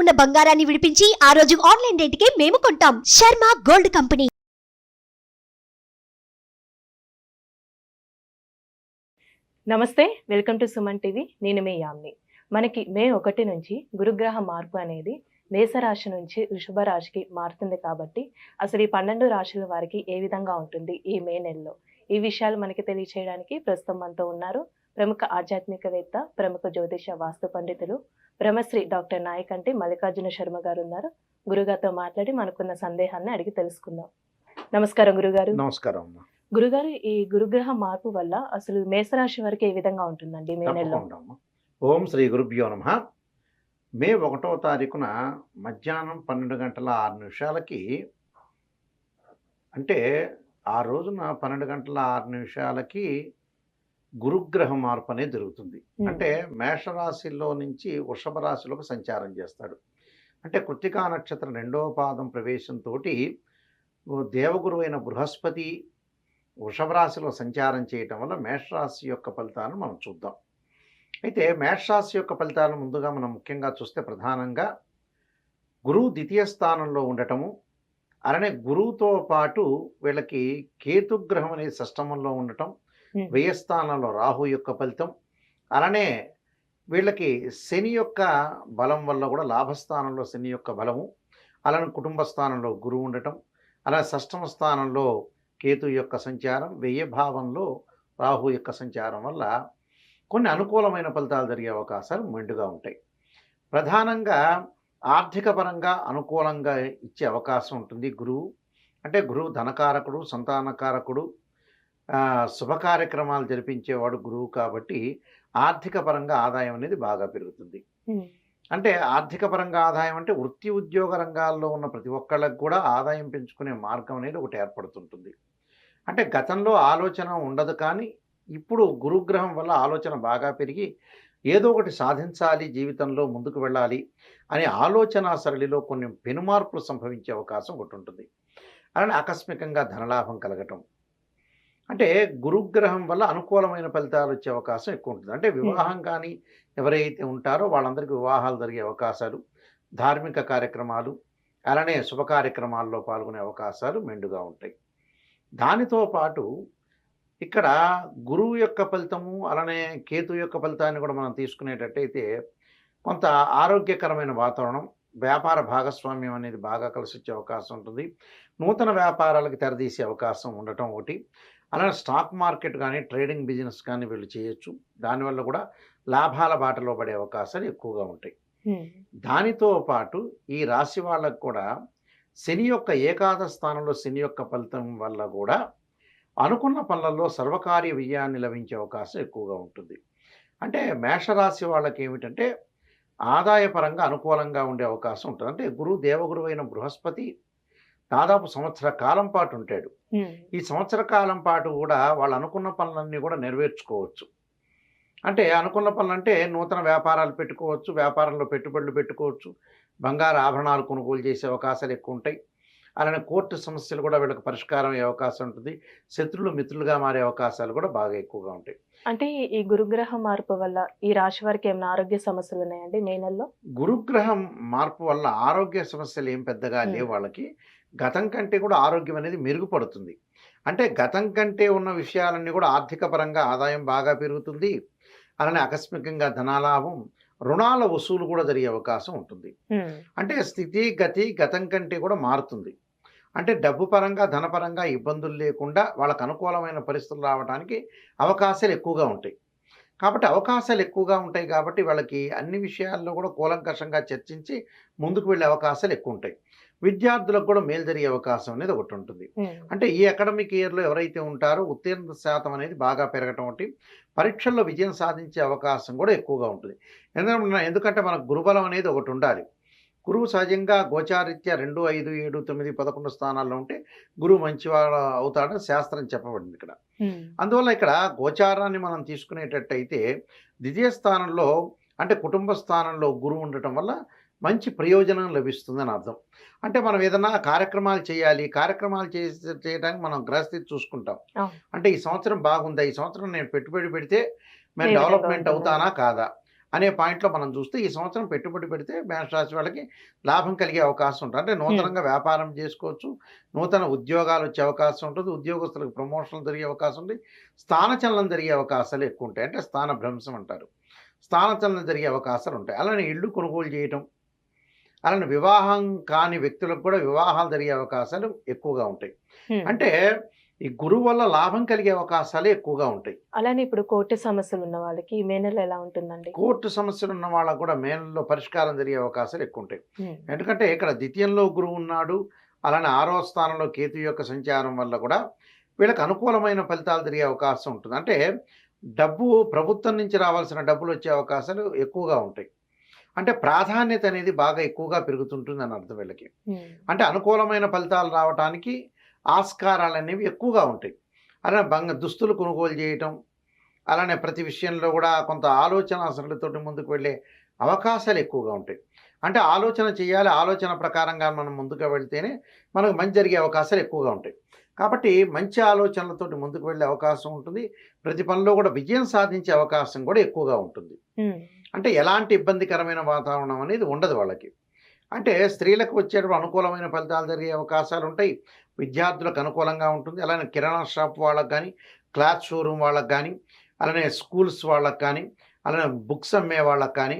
ఉన్న బంగారాన్ని విడిపించి ఆ రోజు ఆన్లైన్ రేటుకే మేము కొంటాం. Sharma gold company. నమస్తే, వెల్కమ్ టు సుమన్ టీవీ. నేను మీ యామ్ని. మనకి మే 1 నుంచి గురుగ్రహ మార్పు అనేది మేషరాశి నుంచి వృషభ రాశికి మారుతుంది కాబట్టి అసలు ఈ 12 రాశుల వారికి ఏ విధంగా ఉంటుంది ఈ మే నెలలో, ఈ విషయాలు మనకి తెలియచేయడానికి ప్రస్తుతం మనతో ఉన్నారు ప్రముఖ ఆధ్యాత్మికవేత్త, ప్రముఖ జ్యోతిష వాస్తు పండితులు బ్రహ్మశ్రీ డాక్టర్ నాయకంటి మల్లికార్జున శర్మ గారు ఉన్నారు. గురుగారితో మాట్లాడి మనకున్న సందేహాన్ని అడిగి తెలుసుకుందాం. నమస్కారం గురుగారు. నమస్కారం. గురుగారు, ఈ గురుగ్రహ మార్పు వల్ల అసలు మేషరాశి వరకు ఏ విధంగా ఉంటుందండి మే నెలలో? ఓం శ్రీ గురుభ్యో నమః. మే 1వ తారీఖున మధ్యాహ్నం 12:06 అంటే ఆ రోజున 12:06 గురుగ్రహ మార్పు అనేది జరుగుతుంది. అంటే మేషరాశిలో నుంచి వృషభ రాశిలోకి సంచారం చేస్తాడు. అంటే కృత్తికా నక్షత్రం 2వ పాదం ప్రవేశంతో దేవగురు అయిన బృహస్పతి వృషభ రాశిలో సంచారం చేయటం వల్ల మేషరాశి యొక్క ఫలితాలను మనం చూద్దాం. అయితే మేషరాశి యొక్క ఫలితాలను ముందుగా మనం ముఖ్యంగా చూస్తే ప్రధానంగా గురువు ద్వితీయ స్థానంలో ఉండటము, అలానే గురువుతో పాటు వీళ్ళకి కేతుగ్రహం అనేది షష్టమంలో ఉండటం, వ్యయ స్థానంలో రాహు యొక్క ఫలితం, అలానే వీళ్ళకి శని యొక్క బలం వల్ల కూడా లాభస్థానంలో శని యొక్క బలము, అలానే కుటుంబ స్థానంలో గురువు ఉండటం, అలానే షష్టమ స్థానంలో కేతు యొక్క సంచారం, వ్యయ భావంలో రాహు యొక్క సంచారం వల్ల కొన్ని అనుకూలమైన ఫలితాలు జరిగే అవకాశాలు మెండుగా ఉంటాయి. ప్రధానంగా ఆర్థిక పరంగా అనుకూలంగా ఇచ్చే అవకాశం ఉంటుంది గురువు. అంటే గురువు ధనకారకుడు, సంతానకారకుడు, శుభ కార్యక్రమాలు జరిపించేవాడు గురువు కాబట్టి ఆర్థిక పరంగా ఆదాయం అనేది బాగా పెరుగుతుంది. అంటే ఆర్థిక పరంగా ఆదాయం అంటే వృత్తి ఉద్యోగ రంగాల్లో ఉన్న ప్రతి ఒక్కళ్ళకి కూడా ఆదాయం పెంచుకునే మార్గం అనేది ఒకటి ఏర్పడుతుంటుంది. అంటే గతంలో ఆలోచన ఉండదు, కానీ ఇప్పుడు గురుగ్రహం వల్ల ఆలోచన బాగా పెరిగి ఏదో ఒకటి సాధించాలి, జీవితంలో ముందుకు వెళ్ళాలి అనే ఆలోచన సరళిలో కొన్ని పెనుమార్పులు సంభవించే అవకాశం ఒకటి ఉంటుంది. అలానే ఆకస్మికంగా ధనలాభం కలగటం, అంటే గురుగ్రహం వల్ల అనుకూలమైన ఫలితాలు వచ్చే అవకాశం ఎక్కువ ఉంటుంది. అంటే వివాహం కానీ ఎవరైతే ఉంటారో వాళ్ళందరికీ వివాహాలు జరిగే అవకాశాలు, ధార్మిక కార్యక్రమాలు, అలానే శుభ కార్యక్రమాల్లో పాల్గొనే అవకాశాలు మెండుగా ఉంటాయి. దానితో పాటు ఇక్కడ గురువు యొక్క ఫలితము, అలానే కేతు యొక్క ఫలితాన్ని కూడా మనం తీసుకునేటట్టయితే కొంత ఆరోగ్యకరమైన వాతావరణం, వ్యాపార భాగస్వామ్యం అనేది బాగా కలిసి వచ్చే అవకాశం ఉంటుంది. నూతన వ్యాపారాలకు తెరదీసే అవకాశం ఉండటం ఒకటి. అలానే స్టాక్ మార్కెట్ కానీ ట్రేడింగ్ బిజినెస్ కానీ వీళ్ళు చేయొచ్చు. దానివల్ల కూడా లాభాల బాటలో పడే అవకాశాలు ఎక్కువగా ఉంటాయి. దానితో పాటు ఈ రాశి వాళ్ళకు కూడా శని యొక్క ఏకాదశ స్థానంలో శని యొక్క ఫలితం వల్ల కూడా అనుకున్న పనులలో సర్వకార్య విజయాన్ని లభించే అవకాశం ఎక్కువగా ఉంటుంది. అంటే మేషరాశి వాళ్ళకి ఏమిటంటే ఆదాయపరంగా అనుకూలంగా ఉండే అవకాశం ఉంటుంది. అంటే దేవగురు అయిన బృహస్పతి దాదాపు సంవత్సర కాలం పాటు ఉంటాడు. ఈ సంవత్సర కాలం పాటు కూడా వాళ్ళు అనుకున్న పనులన్నీ కూడా నెరవేర్చుకోవచ్చు. అంటే అనుకున్న పనులు అంటే నూతన వ్యాపారాలు పెట్టుకోవచ్చు, వ్యాపారంలో పెట్టుబడులు పెట్టుకోవచ్చు, బంగారు ఆభరణాలు కొనుగోలు చేసే అవకాశాలు ఎక్కువ ఉంటాయి. అలానే కోర్టు సమస్యలు కూడా వీళ్ళకి పరిష్కారం అయ్యే అవకాశం ఉంటుంది. శత్రులు మిత్రులుగా మారే అవకాశాలు కూడా బాగా ఎక్కువగా ఉంటాయి. అంటే ఈ గురుగ్రహ మార్పు వల్ల ఈ రాశి వారికి ఏమైనా ఆరోగ్య సమస్యలు ఉన్నాయండి మే నెలలో? గురుగ్రహం మార్పు వల్ల ఆరోగ్య సమస్యలు ఏం పెద్దగా లేవు వాళ్ళకి. గతం కంటే కూడా ఆరోగ్యం అనేది మెరుగుపడుతుంది. అంటే గతం కంటే ఉన్న విషయాలన్నీ కూడా ఆర్థిక పరంగా ఆదాయం బాగా పెరుగుతుంది. అలానే ఆకస్మికంగా ధనాలాభం, రుణాల వసూలు కూడా జరిగే అవకాశం ఉంటుంది. అంటే స్థితి గతి గతం కంటే కూడా మారుతుంది. అంటే డబ్బు పరంగా ధనపరంగా ఇబ్బందులు లేకుండా వాళ్ళకు అనుకూలమైన పరిస్థితులు రావడానికి అవకాశాలు ఎక్కువగా ఉంటాయి. కాబట్టి అవకాశాలు ఎక్కువగా ఉంటాయి కాబట్టి వాళ్ళకి అన్ని విషయాల్లో కూడా కూలంకషంగా చర్చించి ముందుకు వెళ్ళే అవకాశాలు ఎక్కువ ఉంటాయి. విద్యార్థులకు కూడా మేలు జరిగే అవకాశం అనేది ఒకటి ఉంటుంది. అంటే ఈ అకాడమిక్ ఇయర్లో ఎవరైతే ఉంటారో ఉత్తీర్ణత శాతం అనేది బాగా పెరగటం ఒకటి, పరీక్షల్లో విజయం సాధించే అవకాశం కూడా ఎక్కువగా ఉంటుంది. ఎందుకంటే మనకు గురుబలం అనేది ఒకటి ఉండాలి. గురువు సహజంగా గోచారీత్యా 2, 5, 7, 9, 11 స్థానాల్లో ఉంటే గురువు మంచివాడు అవుతాడని శాస్త్రం చెప్పబడింది ఇక్కడ. అందువల్ల ఇక్కడ గోచారాన్ని మనం తీసుకునేటట్టయితే ద్వితీయ స్థానంలో అంటే కుటుంబ స్థానంలో గురువు ఉండటం వల్ల మంచి ప్రయోజనం లభిస్తుందని అర్థం. అంటే మనం ఏదైనా కార్యక్రమాలు చేయాలి, కార్యక్రమాలు చేయడానికి మనం గ్రహస్థితి చూసుకుంటాం. అంటే ఈ సంవత్సరం బాగుందా, ఈ సంవత్సరం నేను పెట్టుబడి పెడితే నేను డెవలప్మెంట్ అవుతానా కాదా అనే పాయింట్లో మనం చూస్తే ఈ సంవత్సరం పెట్టుబడి పెడితే మేషరాశి వాళ్ళకి లాభం కలిగే అవకాశం ఉంటుంది. అంటే నూతనంగా వ్యాపారం చేసుకోవచ్చు, నూతన ఉద్యోగాలు వచ్చే అవకాశం ఉంటుంది, ఉద్యోగస్తులకు ప్రమోషన్లు జరిగే అవకాశం ఉంది, స్థానచలనం జరిగే అవకాశాలు ఎక్కువ ఉంటాయి. అంటే స్థాన భ్రంశం అంటారు, స్థానచలనం జరిగే అవకాశాలు ఉంటాయి. అలానే ఇళ్ళు కొనుగోలు చేయటం, అలానే వివాహం కాని వ్యక్తులకు కూడా వివాహాలు జరిగే అవకాశాలు ఎక్కువగా ఉంటాయి. అంటే ఈ గురువు వల్ల లాభం కలిగే అవకాశాలు ఎక్కువగా ఉంటాయి. అలానే ఇప్పుడు కోర్టు సమస్యలు ఉన్న వాళ్ళకి మే నెల ఎలా ఉంటుందండి? కోర్టు సమస్యలు ఉన్న వాళ్ళకు కూడా మే నెలలో పరిష్కారం జరిగే అవకాశాలు ఎక్కువ ఉంటాయి. ఎందుకంటే ఇక్కడ ద్వితీయంలో గురువు ఉన్నాడు, అలానే 6వ స్థానంలో కేతు యొక్క సంచారం వల్ల కూడా వీళ్ళకి అనుకూలమైన ఫలితాలు జరిగే అవకాశం ఉంటుంది. అంటే డబ్బు ప్రభుత్వం నుంచి రావాల్సిన డబ్బులు వచ్చే అవకాశాలు ఎక్కువగా ఉంటాయి. అంటే ప్రాధాన్యత అనేది బాగా ఎక్కువగా పెరుగుతుంటుంది అని అర్థం వీళ్ళకి. అంటే అనుకూలమైన ఫలితాలు రావడానికి ఆస్కారాలు అనేవి ఎక్కువగా ఉంటాయి. అలానే దుస్తులు కొనుగోలు చేయటం, అలానే ప్రతి విషయంలో కూడా కొంత ఆలోచన సరళితోటి ముందుకు వెళ్ళే అవకాశాలు ఎక్కువగా ఉంటాయి. అంటే ఆలోచన చేయాలి, ఆలోచన ప్రకారంగా మనం ముందుకు వెళ్తేనే మనకు మంచి జరిగే అవకాశాలు ఎక్కువగా ఉంటాయి. కాబట్టి మంచి ఆలోచనలతోటి ముందుకు వెళ్ళే అవకాశం ఉంటుంది. ప్రతి పనిలో కూడా విజయం సాధించే అవకాశం కూడా ఎక్కువగా ఉంటుంది. అంటే ఎలాంటి ఇబ్బందికరమైన వాతావరణం అనేది ఉండదు వాళ్ళకి. అంటే స్త్రీలకు వచ్చేటప్పుడు అనుకూలమైన ఫలితాలు జరిగే అవకాశాలు ఉంటాయి, విద్యార్థులకు అనుకూలంగా ఉంటుంది. అలానే కిరాణా షాప్ వాళ్ళకి కానీ, క్లాత్ షోరూమ్ వాళ్ళకి కానీ, అలానే స్కూల్స్ వాళ్ళకి కానీ, అలానే బుక్స్ అమ్మే వాళ్ళకి కానీ,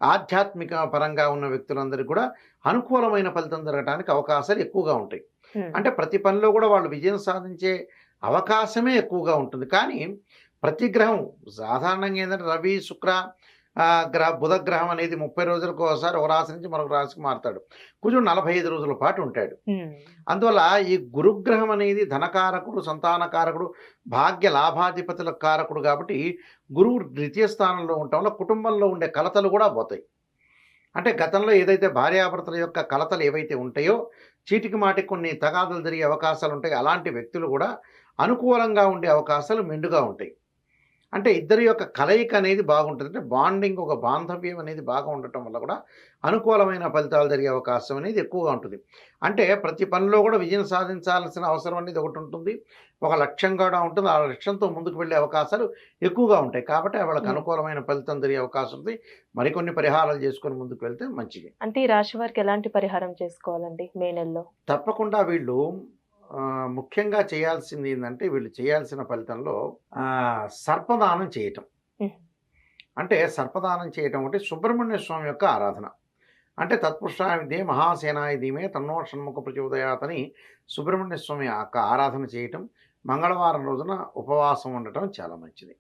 ఆధ్యాత్మిక పరంగా ఉన్న వ్యక్తులందరికీ కూడా అనుకూలమైన ఫలితం జరగడానికి అవకాశాలు ఎక్కువగా ఉంటాయి. అంటే ప్రతి పనిలో కూడా వాళ్ళు విజయం సాధించే అవకాశమే ఎక్కువగా ఉంటుంది. కానీ ప్రతి గ్రహం సాధారణంగా ఏంటంటే రవి, శుక్ర బుధ గ్రహం అనేది 30 రోజులకు ఒకసారి ఒక రాశి నుంచి మరొక రాశికి మారుతాడు. కుజుడు 45 రోజుల పాటు ఉంటాడు. అందువల్ల ఈ గురుగ్రహం అనేది ధనకారకుడు, సంతానకారకుడు, భాగ్య లాభాధిపతుల కారకుడు కాబట్టి గురువు ద్వితీయ స్థానంలో ఉండటం వల్ల కుటుంబంలో ఉండే కలతలు కూడా పోతాయి. అంటే గతంలో ఏదైతే భార్యాభర్తల యొక్క కలతలు ఏవైతే ఉంటాయో, చీటికి మాటికి కొన్ని తగాదులు జరిగే అవకాశాలు ఉంటాయి. అలాంటి వ్యక్తులు కూడా అనుకూలంగా ఉండే అవకాశాలు మెండుగా ఉంటాయి. అంటే ఇద్దరి యొక్క కలయిక అనేది బాగుంటుంది. అంటే బాండింగ్, ఒక బాంధవ్యం అనేది బాగా ఉండటం వల్ల కూడా అనుకూలమైన ఫలితాలు జరిగే అవకాశం అనేది ఎక్కువగా ఉంటుంది. అంటే ప్రతి పనిలో కూడా విజయం సాధించాల్సిన అవసరం అనేది ఒకటి ఉంటుంది, ఒక లక్ష్యం కూడా ఉంటుంది. ఆ లక్ష్యంతో ముందుకు వెళ్ళే అవకాశాలు ఎక్కువగా ఉంటాయి. కాబట్టి వాళ్ళకి అనుకూలమైన ఫలితం జరిగే అవకాశం ఉంది. మరికొన్ని పరిహారాలు చేసుకొని ముందుకు వెళ్తే మంచిది. అంటే ఈ రాశి వారికి ఎలాంటి పరిహారం చేసుకోవాలండి మే నెలలో? తప్పకుండా వీళ్ళు ముఖ్యంగా చేయాల్సింది ఏంటంటే, వీళ్ళు చేయాల్సిన ఫలితంలో సర్పదానం చేయటం. అంటే సర్పదానం చేయటం అంటే సుబ్రహ్మణ్య స్వామి యొక్క ఆరాధన. అంటే తత్పురుషాయుధే మహాసేనాయుధీమే తన్నో షణ్ముఖ ప్రచోదయాత్ అని సుబ్రహ్మణ్య స్వామి యొక్క ఆరాధన చేయటం, మంగళవారం రోజున ఉపవాసం ఉండటం చాలా మంచిది.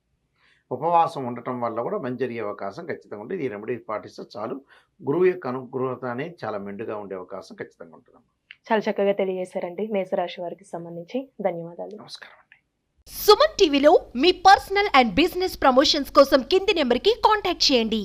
ఉపవాసం ఉండటం వల్ల కూడా మంచి జరిగే అవకాశం ఖచ్చితంగా ఉంటుంది. ఈ రెమెడీ పాటిస్తే చాలు, గురువు యొక్క అనుగ్రహత అనేది చాలా మెండుగా ఉండే అవకాశం ఖచ్చితంగా ఉంటుంది. చాలా చక్కగా తెలియజేశారండి మేషరాశి వారికి సంబంధించి. ధన్యవాదాలు. నమస్కారం అండి. సుమన్ టీవీలో మీ పర్సనల్ అండ్ బిజినెస్ ప్రమోషన్స్ కోసం కింది నెంబర్కి కాంటాక్ట్ చేయండి.